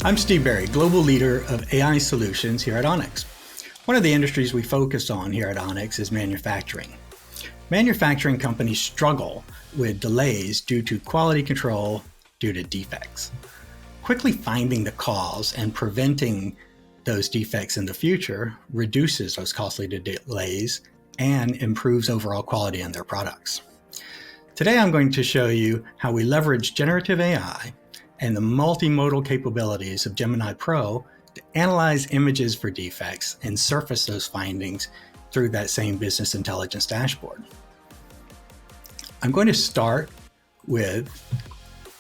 I'm Steve Berry, Global Leader of AI Solutions here at Onix. One of the industries we focus on here at Onix is manufacturing. Manufacturing companies struggle with delays due to quality control due to defects. Quickly finding the cause and preventing those defects in the future reduces those costly delays and improves overall quality in their products. Today I'm going to show you how we leverage generative AI and the multimodal capabilities of Gemini Pro to analyze images for defects and surface those findings through that same business intelligence dashboard. I'm going to start with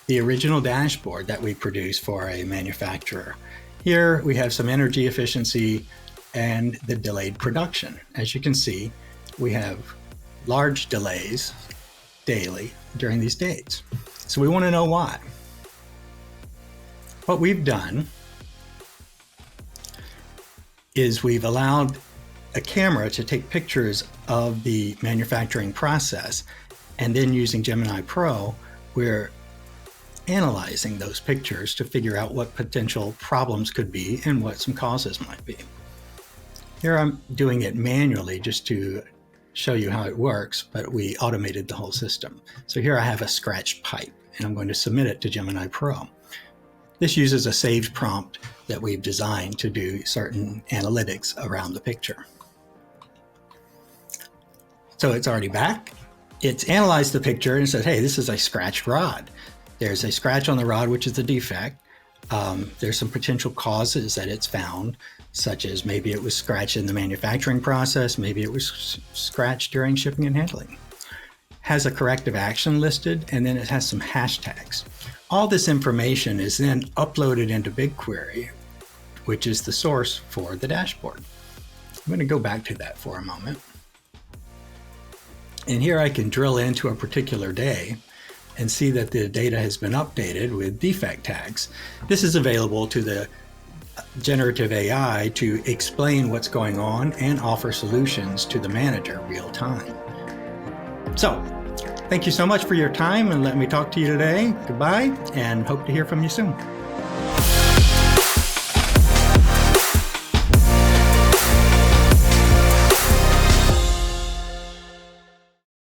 the original dashboard that we produced for a manufacturer. Here we have some energy efficiency and the delayed production. As you can see, we have large delays daily during these dates. So we want to know why. What we've done is we've allowed a camera to take pictures of the manufacturing process, and then using Gemini Pro, we're analyzing those pictures to figure out what potential problems could be and what some causes might be. Here I'm doing it manually just to show you how it works, but we automated the whole system. So here I have a scratched pipe, and I'm going to submit it to Gemini Pro. This uses a saved prompt that we've designed to do certain analytics around the picture. So it's already back. It's analyzed the picture and said, hey, this is a scratched rod. There's a scratch on the rod, which is a defect. There's some potential causes that it's found, such as maybe it was scratched in the manufacturing process, maybe it was scratched during shipping and handling. Has a corrective action listed, and then it has some hashtags. All this information is then uploaded into BigQuery, which is the source for the dashboard. I'm going to go back to that for a moment. And here I can drill into a particular day and see that the data has been updated with defect tags. This is available to the generative AI to explain what's going on and offer solutions to the manager real time. So, thank you so much for your time and let me talk to you today. Goodbye, and hope to hear from you soon.